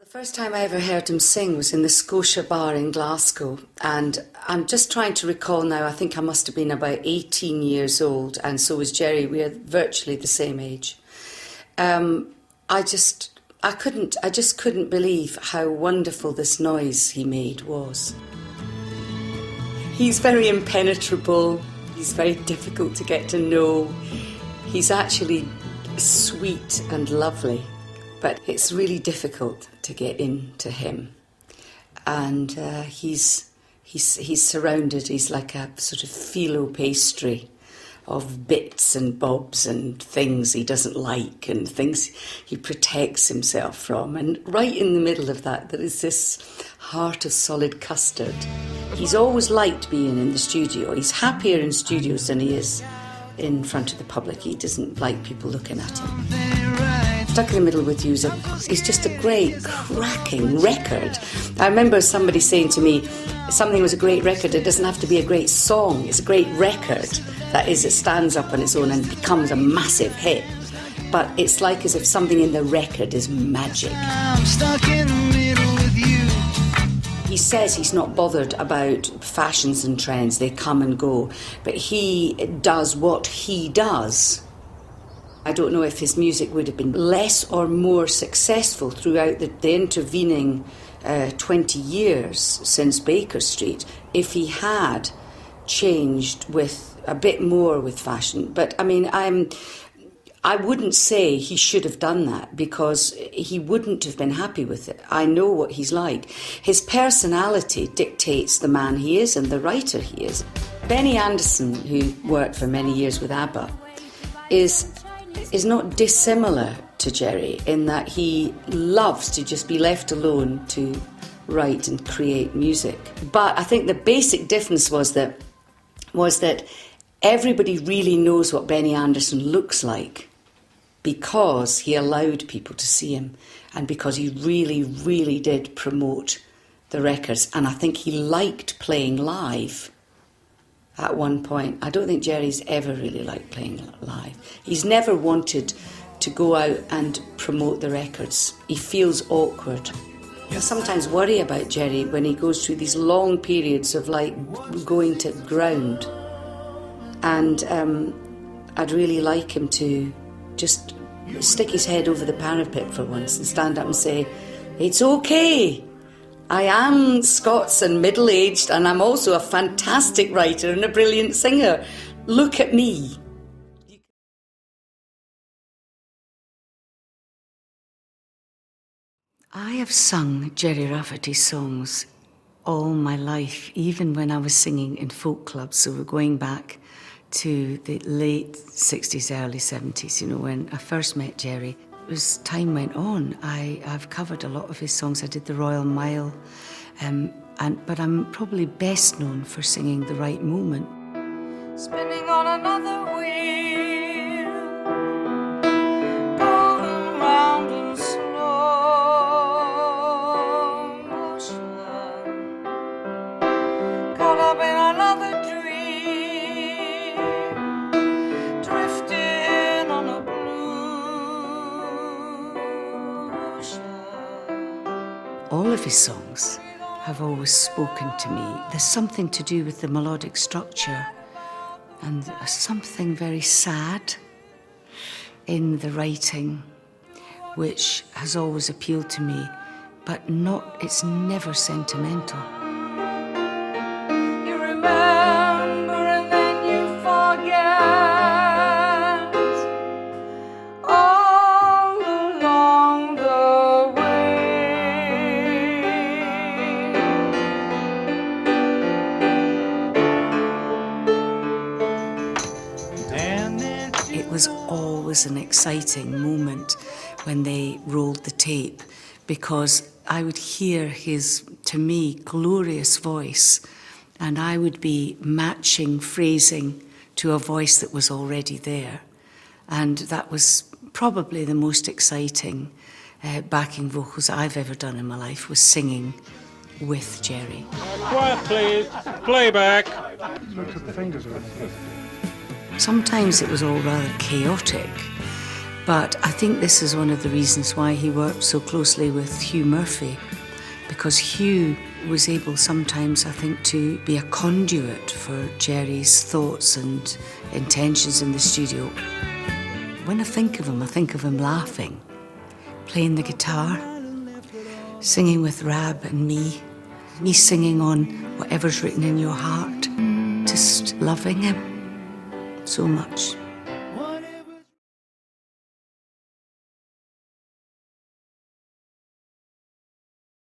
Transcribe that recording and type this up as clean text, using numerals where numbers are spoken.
First time I ever heard him sing was in the Scotia Bar in Glasgow, and I'm just trying to recall now, I think I must have been about 18 years old, and so was Gerry. We are virtually the same age. I just couldn't believe how wonderful this noise he made was. He's very impenetrable, he's very difficult to get to know, he's actually sweet and lovely, but it's really difficult to get into him. And he's surrounded, he's like a sort of phyllo pastry of bits and bobs and things he doesn't like and things he protects himself from. And right in the middle of that, there is this heart of solid custard. He's always liked being in the studio. He's happier in studios than he is in front of the public. He doesn't like people looking at him. Stuck in the Middle with You is just a great, cracking record. I remember somebody saying to me, something was a great record, it doesn't have to be a great song, it's a great record. That is, it stands up on its own and becomes a massive hit. But it's like as if something in the record is magic. I'm stuck in the middle with you. He says he's not bothered about fashions and trends, they come and go. But he does what he does. I don't know if his music would have been less or more successful throughout the intervening 20 years since Baker Street if he had changed with a bit more with fashion. But I mean, I wouldn't say he should have done that because he wouldn't have been happy with it. I know what he's like. His personality dictates the man he is and the writer he is. Benny Andersson, who worked for many years with ABBA, is not dissimilar to Gerry in that he loves to just be left alone to write and create music. But I think the basic difference was that everybody really knows what Benny Andersson looks like because he allowed people to see him and because he really, really did promote the records. And I think he liked playing live at one point. I don't think Gerry's ever really liked playing live. He's never wanted to go out and promote the records. He feels awkward. I sometimes worry about Gerry when he goes through these long periods of like going to ground. And I'd really like him to just stick his head over the parapet for once and stand up and say, "It's okay. I am Scots and middle-aged and I'm also a fantastic writer and a brilliant singer. Look at me." I have sung Gerry Rafferty songs all my life, even when I was singing in folk clubs. So we're going back to the late 60s, early 70s, you know, when I first met Gerry. As time went on, I've covered a lot of his songs. I did the Royal Mile, but I'm probably best known for singing The Right Moment. Spinning on another wheel, going round in slow motion, caught up in another dream, drifting on a blue ocean. All of his songs have always spoken to me. There's something to do with the melodic structure and something very sad in the writing, which has always appealed to me, but it's never sentimental. You remember and then you forget, all along the way. It was always an exciting moment when they rolled the tape because I would hear his, to me, glorious voice and I would be matching phrasing to a voice that was already there. And that was probably the most exciting backing vocals I've ever done in my life, was singing with Gerry. Quiet, please. Playback. Sometimes it was all rather chaotic, But I think this is one of the reasons why he worked so closely with Hugh Murphy, because Hugh was able sometimes, I think, to be a conduit for Gerry's thoughts and intentions in the studio. When I think of him laughing, playing the guitar, singing with Rab and me singing on whatever's written in your heart, just loving him so much.